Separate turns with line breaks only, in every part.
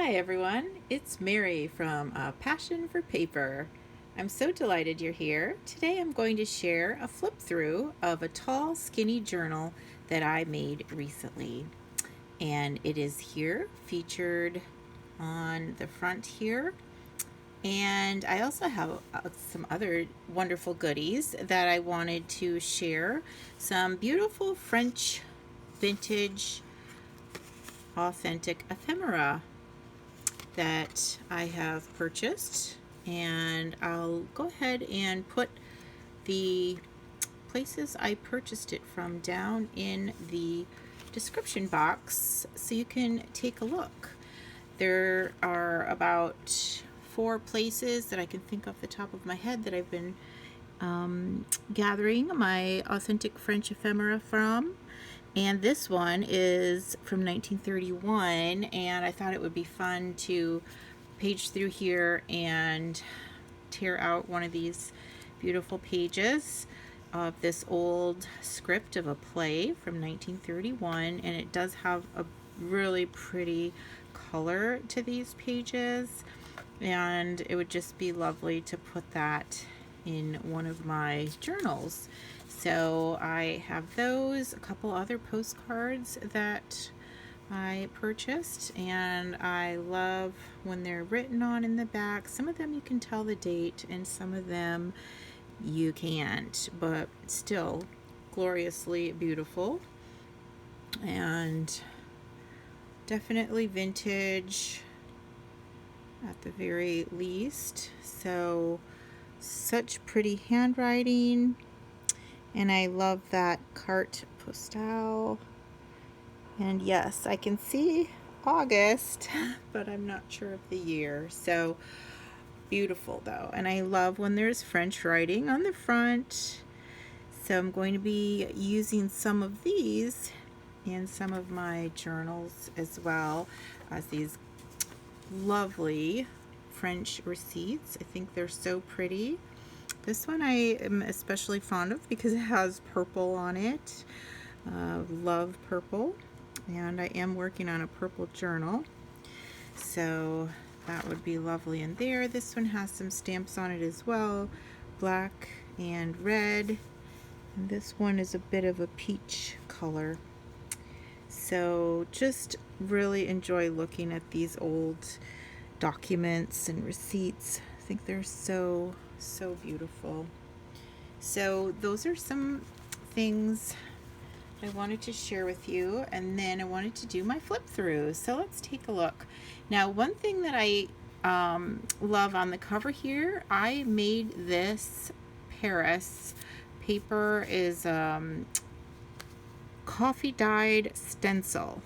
Hi everyone, it's Mary from A Passion for Paper. I'm so delighted you're here. Today I'm going to share a flip through of a tall, skinny journal that I made recently. And it is here, featured on the front here. And I also have some other wonderful goodies that I wanted to share. Some beautiful French vintage authentic ephemera that I have purchased, and I'll go ahead and put the places I purchased it from down in the description box so you can take a look. There are about 4 places that I can think off the top of my head that I've been gathering my authentic French ephemera from. And this one is from 1931, and I thought it would be fun to page through here and tear out one of these beautiful pages of this old script of a play from 1931, and it does have a really pretty color to these pages, and it would just be lovely to put that in one of my journals. So I have those, a couple other postcards that I purchased, and I love when they're written on in the back. Some of them you can tell the date, and some of them you can't, but still gloriously beautiful and definitely vintage at the very least. So such pretty handwriting. And I love that carte postale. And yes, I can see August, but I'm not sure of the year. So beautiful though. And I love when there's French writing on the front. So I'm going to be using some of these in some of my journals as well as these lovely French receipts. I think they're so pretty. This one I am especially fond of because it has purple on it. Love purple, and I am working on a purple journal, so that would be lovely in there. This one has some stamps on it as well, black and red, and this one is a bit of a peach color. So just really enjoy looking at these old documents and receipts. I think they're so beautiful. So those are some things I wanted to share with you, and then I wanted to do my flip through. So let's take a look. Now, one thing that I love on the cover here, I made this Paris paper is coffee dyed stencil,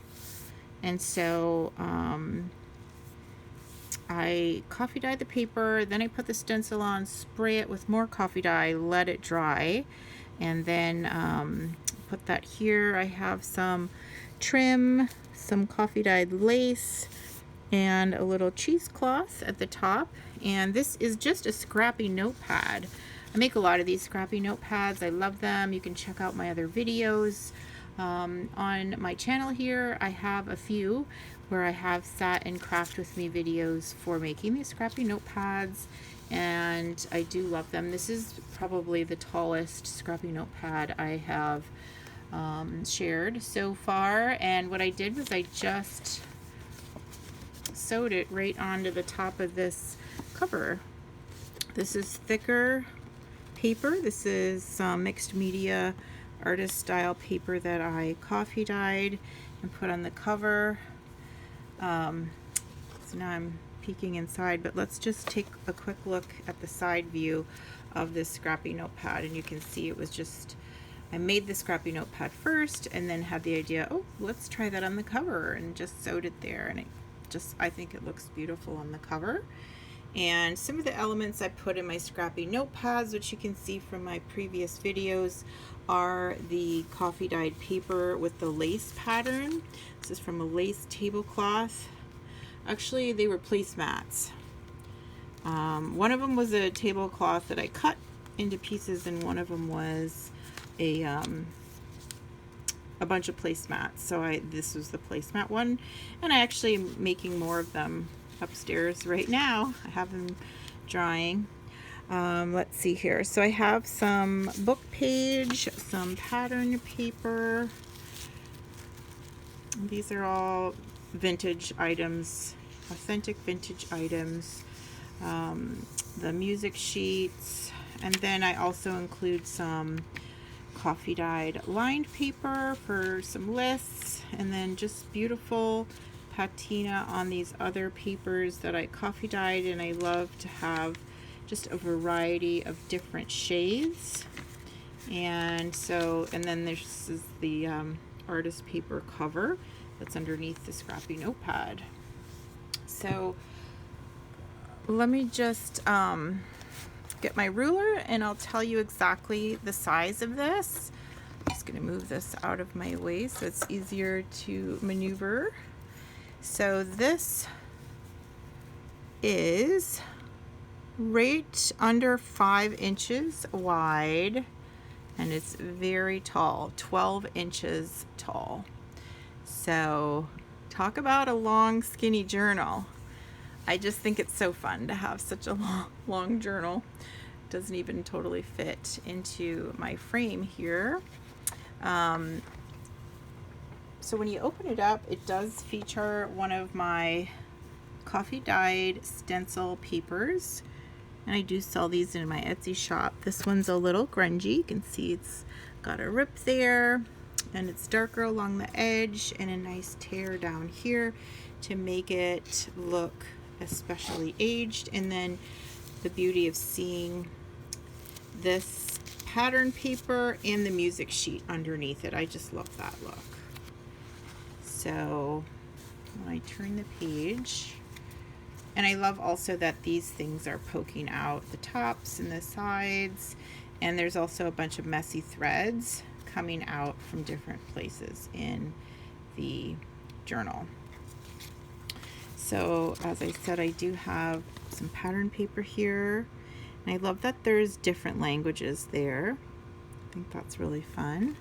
and so I coffee dyed the paper, then I put the stencil on, spray it with more coffee dye, let it dry, and then put that here. I have some trim, some coffee dyed lace, and a little cheesecloth at the top. And this is just a scrappy notepad. I make a lot of these scrappy notepads. I love them. You can check out my other videos. On my channel here, I have a few where I have sat and craft with me videos for making these scrappy notepads, and I do love them. This is probably the tallest scrappy notepad I have shared so far, and what I did was I just sewed it right onto the top of this cover. This is thicker paper. This is mixed media artist style paper that I coffee dyed and put on the cover. So now I'm peeking inside, but let's just take a quick look at the side view of this scrappy notepad, and you can see it was just, I made the scrappy notepad first and then had the idea, oh, let's try that on the cover, and just sewed it there, and I think it looks beautiful on the cover. And some of the elements I put in my scrappy notepads, which you can see from my previous videos, are the coffee dyed paper with the lace pattern. This is from a lace tablecloth. Actually, they were placemats. One of them was a tablecloth that I cut into pieces, and one of them was a a bunch of placemats. So this was the placemat one, and I actually am making more of them upstairs right now. I have them drying. Let's see here. So I have some book page, some pattern paper. These are all vintage items, authentic vintage items. The music sheets, and then I also include some coffee dyed lined paper for some lists, and then just beautiful patina on these other papers that I coffee dyed, and I love to have just a variety of different shades. And then this is the artist paper cover that's underneath the scrappy notepad. So let me just get my ruler and I'll tell you exactly the size of this. I'm just going to move this out of my way so it's easier to maneuver. So this is right under 5 inches wide, and it's very tall, 12 inches tall. So talk about a long skinny journal. I just think it's so fun to have such a long journal. It doesn't even totally fit into my frame here. So when you open it up, it does feature one of my coffee dyed stencil papers, and I do sell these in my Etsy shop. This one's a little grungy. You can see it's got a rip there, and it's darker along the edge and a nice tear down here to make it look especially aged. And then the beauty of seeing this pattern paper and the music sheet underneath it, I just love that look. So when I turn the page, and I love also that these things are poking out the tops and the sides, and there's also a bunch of messy threads coming out from different places in the journal. So as I said, I do have some pattern paper here, and I love that there's different languages there. I think that's really fun,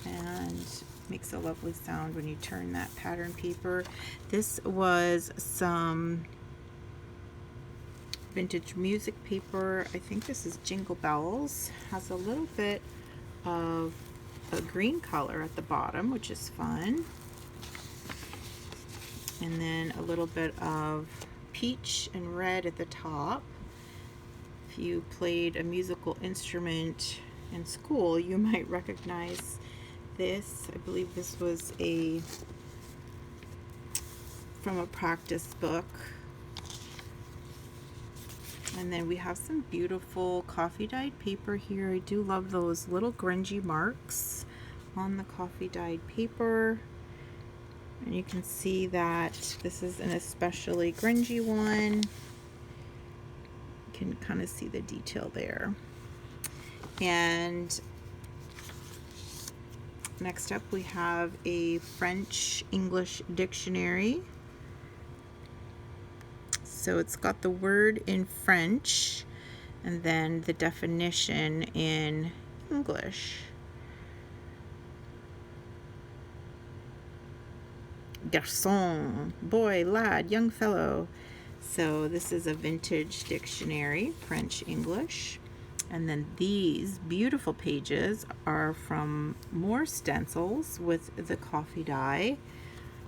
and makes a lovely sound when you turn that pattern paper. This was some vintage music paper. I think this is Jingle Bells. Has a little bit of a green color at the bottom, which is fun. And then a little bit of peach and red at the top. If you played a musical instrument in school, you might recognize this. I believe this was from a practice book. And then we have some beautiful coffee dyed paper here. I do love those little grungy marks on the coffee dyed paper. And you can see that this is an especially grungy one. You can kind of see the detail there. And next up we have a French-English dictionary. So it's got the word in French and then the definition in English. Garçon, boy, lad, young fellow. So this is a vintage dictionary, French-English. And then these beautiful pages are from more stencils with the coffee dye.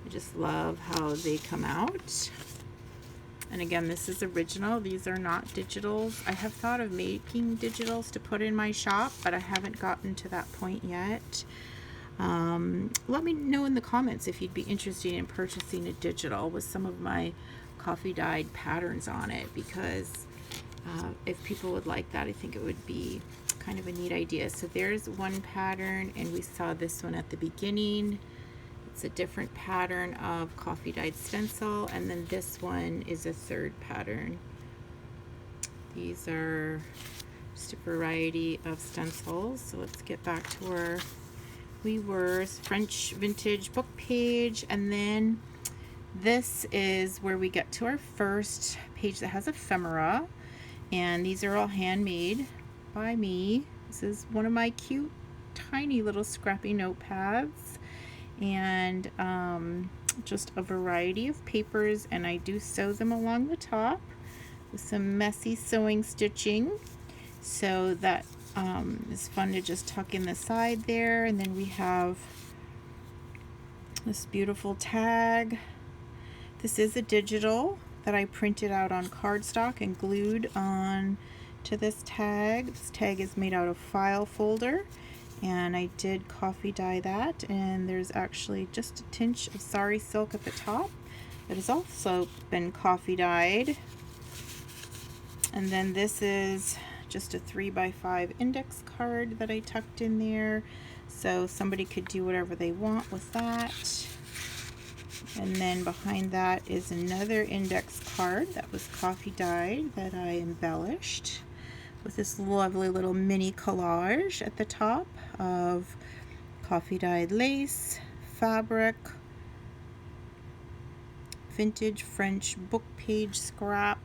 I just love how they come out. And again, this is original. These are not digitals. I have thought of making digitals to put in my shop, but I haven't gotten to that point yet. Let me know in the comments if you'd be interested in purchasing a digital with some of my coffee dyed patterns on it, because if people would like that, I think it would be kind of a neat idea. So there's one pattern, and we saw this one at the beginning. It's a different pattern of coffee dyed stencil, and then this one is a third pattern. These are just a variety of stencils. So let's get back to where we were. French vintage book page, and then this is where we get to our first page that has ephemera, and these are all handmade by me. This is one of my cute tiny little scrappy notepads, and just a variety of papers, and I do sew them along the top with some messy sewing stitching, so that is fun to just tuck in the side there. And then we have this beautiful tag. This is a digital that I printed out on cardstock and glued on to this tag. This tag is made out of file folder, and I did coffee dye that, and there's actually just a tinge of sari silk at the top that has also been coffee dyed. And then this is just a 3x5 index card that I tucked in there, so somebody could do whatever they want with that. And then behind that is another index card that was coffee dyed that I embellished with this lovely little mini collage at the top of coffee dyed lace, fabric, vintage French book page scrap,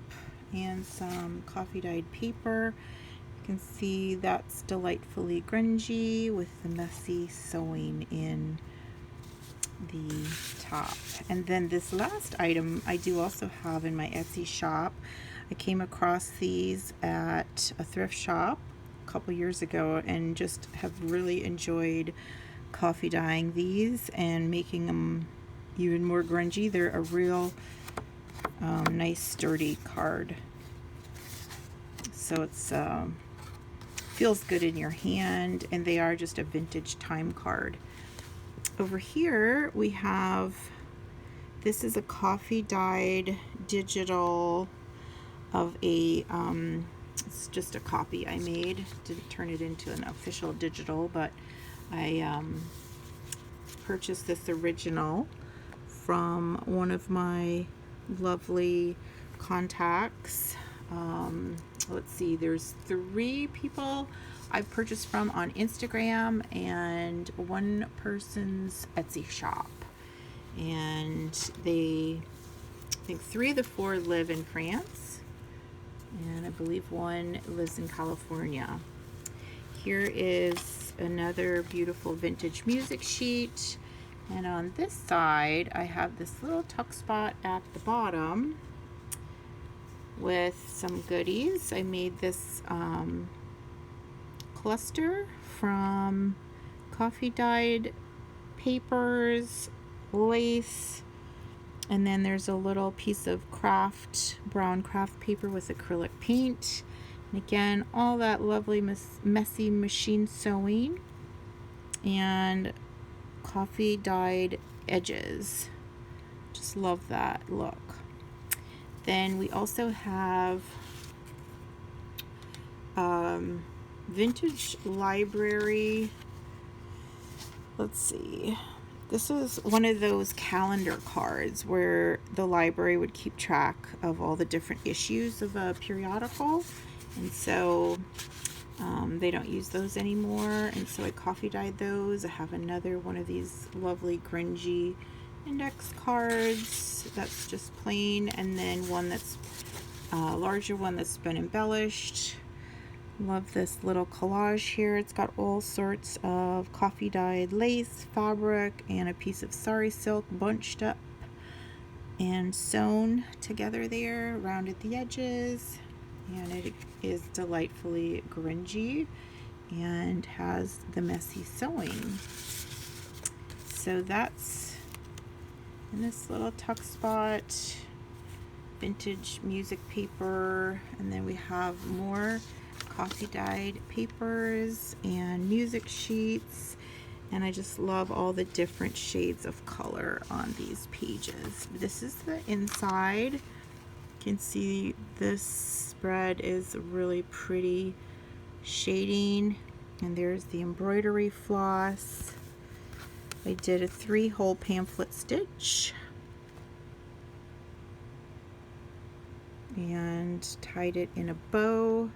and some coffee dyed paper. You can see that's delightfully grungy with the messy sewing in the top. And then this last item I do also have in my Etsy shop. I came across these at a thrift shop a couple years ago and just have really enjoyed coffee dyeing these and making them even more grungy. They're a real nice sturdy card, so it's feels good in your hand, and they are just a vintage time card. Over here we have, this is a coffee dyed digital of a it's just a copy I made, didn't turn it into an official digital, but I purchased this original from one of my lovely contacts. Let's see, there's 3 people I've purchased from on Instagram and one person's Etsy shop, and I think 3 of the 4 live in France, and I believe one lives in California. Here is another beautiful vintage music sheet, and on this side I have this little tuck spot at the bottom with some goodies. I made this cluster from coffee dyed papers, lace, and then there's a little piece of brown craft paper with acrylic paint, and again all that lovely messy machine sewing and coffee dyed edges. Just love that look. Then we also have vintage library. Let's see. This is one of those calendar cards where the library would keep track of all the different issues of a periodical, and so they don't use those anymore, and so I coffee dyed those. I have another one of these lovely grungy index cards that's just plain, and then one that's a larger one that's been embellished. Love this little collage here. It's got all sorts of coffee dyed lace, fabric, and a piece of sari silk bunched up and sewn together there around at the edges, and it is delightfully grungy and has the messy sewing. So that's in this little tuck spot. Vintage music paper, and then we have more coffee dyed papers and music sheets, and I just love all the different shades of color on these pages. This is the inside. You can see this spread is really pretty shading, and there's the embroidery floss. I did a 3-hole pamphlet stitch and tied it in a bow.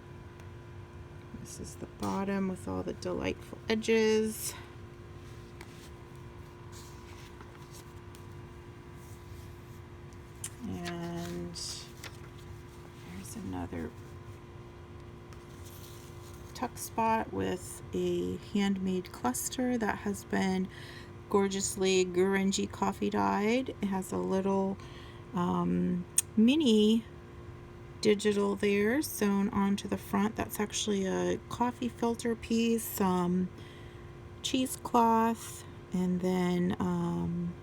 This is the bottom with all the delightful edges. And there's another tuck spot with a handmade cluster that has been gorgeously grungy coffee dyed. It has a little mini digital there sewn onto the front. That's actually a coffee filter piece, cheesecloth, and then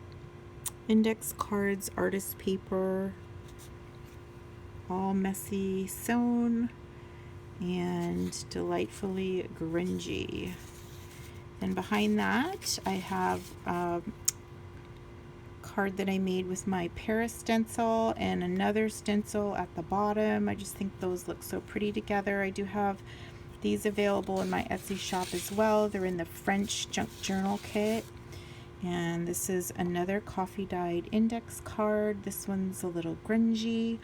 index cards, artist paper, all messy sewn and delightfully grungy. Then behind that I have a card that I made with my Paris stencil and another stencil at the bottom. I just think those look so pretty together. I do have these available in my Etsy shop as well. They're in the French junk journal kit. And this is another coffee dyed index card. This one's a little grungy,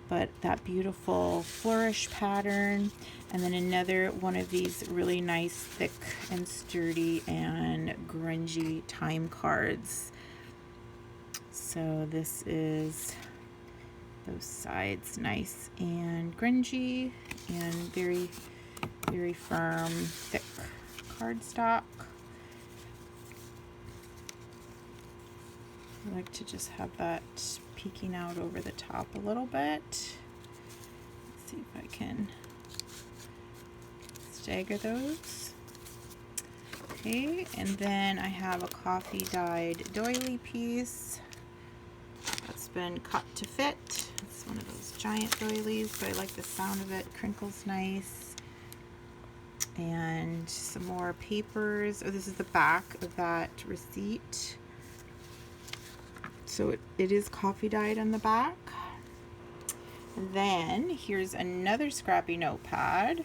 but that beautiful flourish pattern. And then another one of these really nice, thick and sturdy and grungy time cards. So this is those sides, nice and grungy and very, very firm, thick cardstock. I like to just have that peeking out over the top a little bit. Let's see if I can stagger those. Okay, and then I have a coffee dyed doily piece that's been cut to fit. It's one of those giant doilies, but I like the sound of it. Crinkles nice. And some more papers. Oh, this is the back of that receipt. So it is coffee dyed on the back. Then here's another scrappy notepad.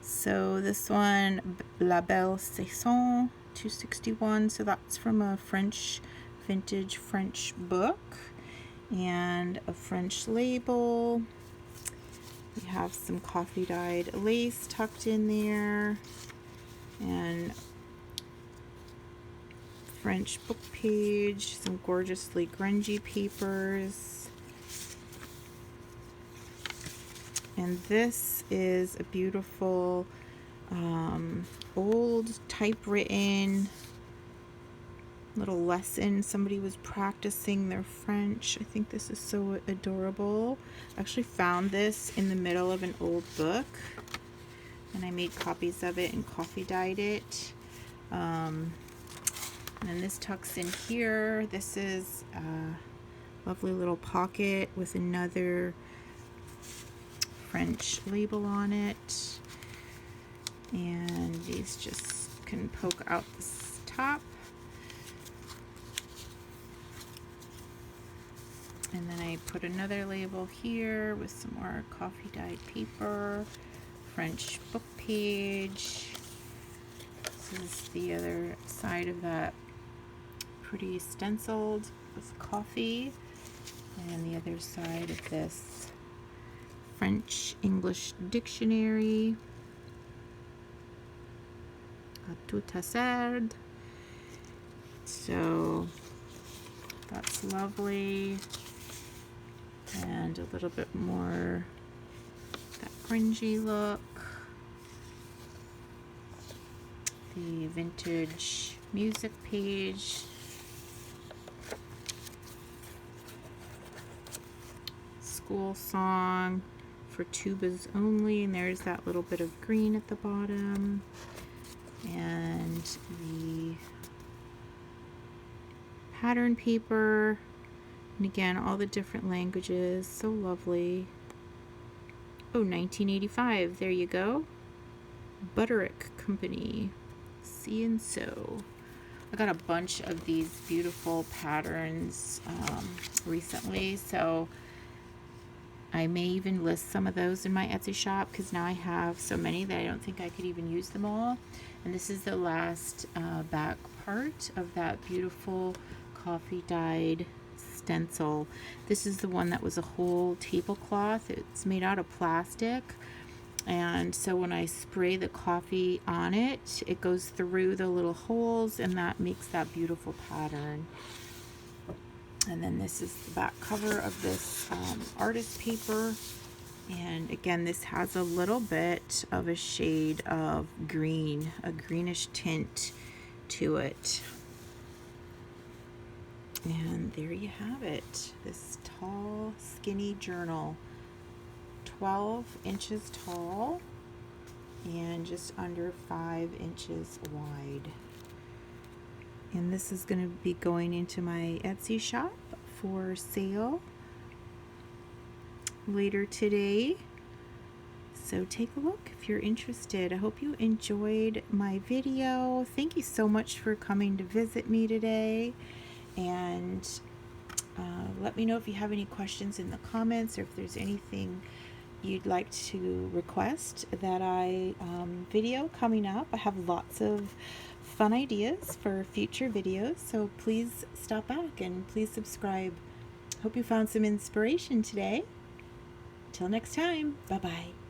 So this one, La Belle Saison 261. So that's from a French, vintage French book and a French label. We have some coffee dyed lace tucked in there and French book page, some gorgeously grungy papers. And this is a beautiful old typewritten little lesson. Somebody was practicing their French. I think this is so adorable. I actually found this in the middle of an old book and I made copies of it and coffee dyed it. And then this tucks in here. This is a lovely little pocket with another French label on it. And these just can poke out this top. And then I put another label here with some more coffee dyed paper, French book page. This is the other side of that pretty stenciled with coffee, and the other side of this French English dictionary, a tout à fait. So that's lovely, and a little bit more that grungy look. The vintage music page. School song for tubas only, and there's that little bit of green at the bottom, and the pattern paper, and again all the different languages. So lovely. Oh, 1985, there you go. Butterick Company, See and Sew. I got a bunch of these beautiful patterns recently, so I may even list some of those in my Etsy shop because now I have so many that I don't think I could even use them all. And this is the last back part of that beautiful coffee dyed stencil. This is the one that was a whole tablecloth. It's made out of plastic, and so when I spray the coffee on it, it goes through the little holes, and that makes that beautiful pattern. And then this is the back cover of this artist paper. And again, this has a little bit of a shade of green, a greenish tint to it. And there you have it, this tall, skinny journal, 12 inches tall and just under 5 inches wide. And this is going to be going into my Etsy shop for sale later today. So take a look if you're interested. I hope you enjoyed my video. Thank you so much for coming to visit me today. And let me know if you have any questions in the comments, or if there's anything you'd like to request that I video coming up. I have lots of fun ideas for future videos, so please stop back and please subscribe. Hope you found some inspiration today. Till next time, bye-bye.